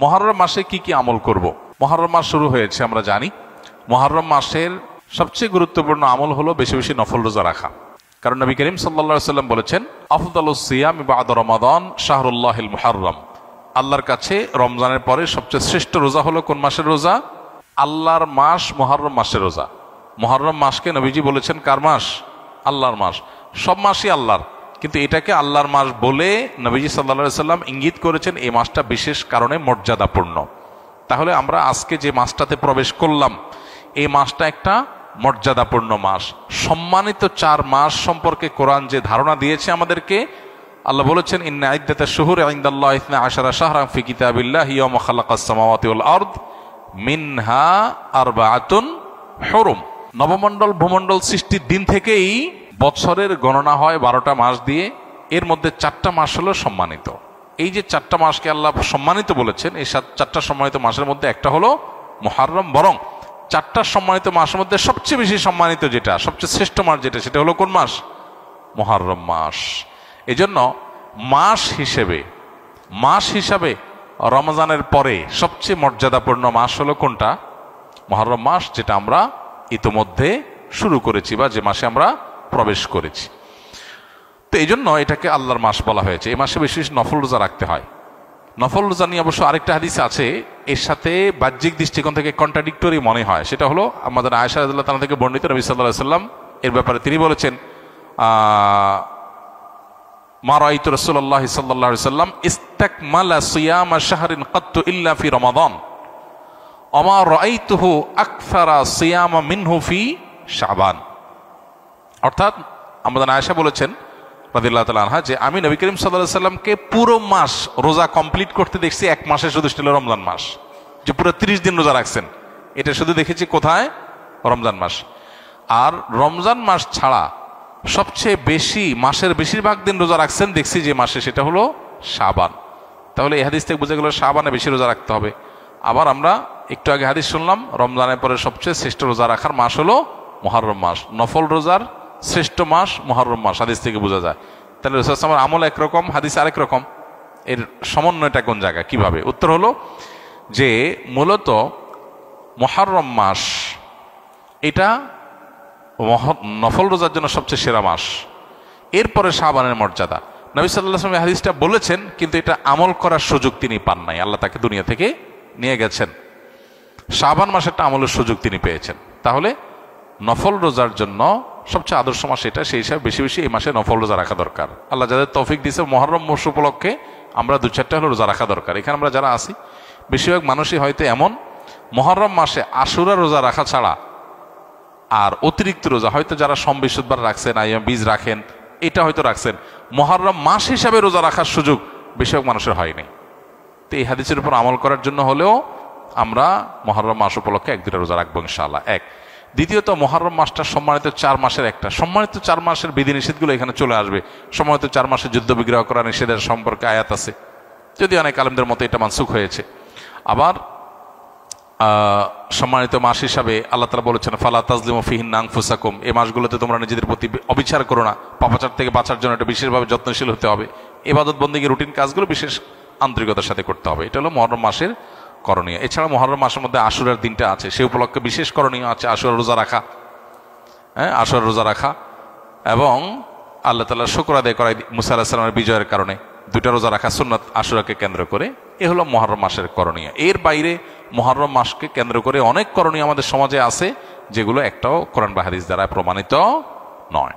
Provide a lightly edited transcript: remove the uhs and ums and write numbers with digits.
মুহররম মাসে কি কি আমল করব। মুহররম মাস শুরু হয়েছে আমরা জানি। মুহররম মাসের সবচেয়ে গুরুত্বপূর্ণ আমল হলো বেশি বেশি নফল রোজা রাখা। কারণ নবী করিম সাল্লাল্লাহু আলাইহি ওয়াসাল্লাম বলেছেন, আফদালুস সিয়াম বা'দা রমাদান শাহরুল্লাহিল মুহররম। আল্লাহর কাছে রমজানের পরে সবচেয়ে শ্রেষ্ঠ রোজা হলো কোন মাসের রোজা? আল্লাহর মাস মুহররম মাসের রোজা। মুহররম মাসকে নবীজি বলেছেন কার মাস? আল্লাহর মাস। সব মাসই আল্লাহর, কিন্তু এটাকে আল্লাহর মাস বলে নবীজি সাল্লাল্লাহু আলাইহি ওয়াসাল্লাম ইঙ্গিত করেছেন এই মাসটা বিশেষ কারণে মর্যাদাপূর্ণ। তাহলে আমরা আজকে যে মাসটাতে প্রবেশ করলাম, এই মাসটা একটা মর্যাদাপূর্ণ মাস। সম্মানিত 4 মাস সম্পর্কে কোরআন যে ধারণা দিয়েছে আমাদেরকে, আল্লাহ বলেছেন, ইন্না ইদ্দাতাশ শুহুরি ইনদাল্লাহি 12 শাহরান ফি কিতাবিল্লাহি ইয়াওমা খালাকাস সামাওয়াতি ওয়াল আরদ মিনহা আরবাআতুন হুরুম। নবমণ্ডল ভূমণ্ডল সৃষ্টির দিন থেকেই বছরের গণনা হয় 12টা মাস দিয়ে। এর মধ্যে 4টা মাস হলো সম্মানিত। এই যে 4টা মাসকে আল্লাহ সম্মানিত বলেছেন, এই 4টা সম্মানিত মাসের মধ্যে একটা হলো মুহররম। বরং 4টা সম্মানিত মাসের মধ্যে সবচেয়ে বেশি সম্মানিত যেটা, সবচেয়ে শ্রেষ্ঠ মাস যেটা, সেটা হলো কোন মাস? মুহররম মাস। এজন্য মাস হিসাবে রমজানের পরে সবচেয়ে মর্যাদাপূর্ণ মাস হলো কোনটা? মুহররম মাস, যেটা আমরা ইতোমধ্যে শুরু করেছি বা যে মাসে আমরা প্রবেশ করেছি। তো এই জন্য এটাকে আল্লাহর মাস বলা হয়েছে। এই মাসে বেশি বেশি নফল রোজা রাখতে হয়। নফল রোজা নিয়ে অবশ্য আরেকটা হাদিস আছে, এর সাথে বাহ্যিক দৃষ্টিকোণ থেকে কন্ট্রাডিক্টরি মনে হয়। সেটা হলো আমাদের আয়েশা রাদিয়াল্লাহু তাআলা থেকে বর্ণিত, নবী সাল্লাল্লাহু আলাইহি ওয়াসাল্লাম এর ব্যাপারে তিনি বলেছেন, মা রাআইতু রাসূলুল্লাহ সাল্লাল্লাহু আলাইহি ওয়াসাল্লাম ইস্তাকমালা সিয়ামা শাহরিন কাত্তু ইল্লা ফি রমাদান ওয়া মা রাআইতুহু আকসারা সিয়ামা মিনহু ফি শাবান। অর্থাৎ আমাদের আয়েশা বলেছেন রাদিয়াল্লাহু তাআলা আনহা, যে আমি নবী করিম সাল্লাল্লাহু আলাইহি ওয়াসাল্লামকে পুরো মাস রোজা কমপ্লিট করতে দেখছি এক মাসে, শুধু ছিল রমজান মাস, যে পুরো 30 দিন রোজা রাখছেন। এটা শুধু দেখেছি কোথায়? রমজান মাস। আর রমজান মাস ছাড়া সবচেয়ে বেশি, মাসের বেশিরভাগ দিন রোজা রাখছেন দেখছি যে মাসে, সেটা হলো শাবান। তাহলে এই হাদিস থেকে বোঝা গেল শাবানে বেশি রোজা রাখতে হবে। আবার আমরা একটু আগে হাদিস শুনলাম, রমজানের পরে সবচেয়ে শ্রেষ্ঠ রোজা রাখার মাস হলো মুহররম মাস। নফল রোজার শ্রেষ্ঠ মাস মুহররম মাস, হাদিস থেকে বোঝা যায়। তাহলে রাসূল সাল্লাল্লাহু আলাইহি ওয়াসাল্লামের আমল একরকম, হাদিস আরেক রকম। এর সমন্বয়টা কোন জায়গায়, কিভাবে? উত্তর হলো যে মূলত মুহররম মাস এটা নফল রোজার জন্য সবচেয়ে সেরা মাস। এরপরে শাবানের মর্যাদা। নবী সাল্লাল্লাহু আলাইহি ওয়াসাল্লাম হাদিসটা বলেছেন, কিন্তু এটা আমল করার সুযোগ তিনি পান নাই। আল্লাহ তাকে দুনিয়া থেকে নিয়ে গেছেন। শাবান মাসেরটা আমলের সুযোগ তিনি পেয়েছেন। তাহলে নফল রোজার জন্য সবচেয়ে আদর্শ মাস এটা, সেই হিসাবে বেশি বেশি এই মাসে নফল রোজা রাখা দরকার। আল্লাহ যাদের তৌফিক দিয়েছে, মুহররম মাস উপলক্ষে আমরা 2-4টা হলো রোজা রাখা দরকার। এখানে আমরা যারা আছি, বেশিরভাগ মানুষই হয়তো এমন, মুহররম মাসে আশুরা রোজা রাখা ছাড়া আর অতিরিক্ত রোজা হয়তো যারা সোম বৃহস্পতিবার রাখছেন, আইয়াম বীজ রাখেন, এটা হয়তো রাখছেন, মুহররম মাস হিসাবে রোজা রাখার সুযোগ বেশিরভাগ মানুষের হয়নি। তো এই হাদিসের উপর আমল করার জন্য হলেও আমরা মুহররম মাস উপলক্ষে 1-2টা রোজা রাখবো ইনশাআল্লাহ। এক। দ্বিতীয়ত, মুহররম মাসটা সম্মানিত 4 মাসের একটা। সম্মানিত 4 মাসের বিধিনিষেধগুলো এখানে চলে আসবে। সম্মানিত 4 মাসে যুদ্ধ বিগ্রহ করা নিষেধের সম্পর্কে আয়াত আছে, যদি অনেক আলেমদের মতো এটা মানসুখ হয়েছে। আবার সম্মানিত মাস হিসাবে আল্লাহ তাআলা বলেছেন, ফালা তাজলিমু ফিহিন্না আনফুসাকুম, এই মাসগুলোতে তোমরা নিজেদের প্রতি অবিচার করো না। পাপাচার থেকে বাঁচার জন্য এটা বিশেষভাবে যত্নশীল হতে হবে। ইবাদত বন্দেগী রুটিন কাজগুলো বিশেষ আন্তরিকতার সাথে করতে হবে। এটা হলো মুহররম মাসের করণীয়। এছাড়া মুহররম মাসের মধ্যে আশুরার দিনটা আছে, সেই উপলক্ষে বিশেষ করণীয় আছে আশুরা রোজা রাখা। আশুরা রোজা রাখা এবং আল্লাহ তাআলার শুকর আদায় করা মুসা আলাইহিস সালামের বিজয়ের কারণে 2টা রোজা রাখা সুন্নাত আশুরাকে কেন্দ্র করে। এ হলো মুহররম মাসের করণীয়। এর বাইরে মুহররম মাসকে কেন্দ্র করে অনেক করণীয় আমাদের সমাজে আছে, যেগুলো একটাও কোরআন বা হাদিস দ্বারা প্রমাণিত নয়।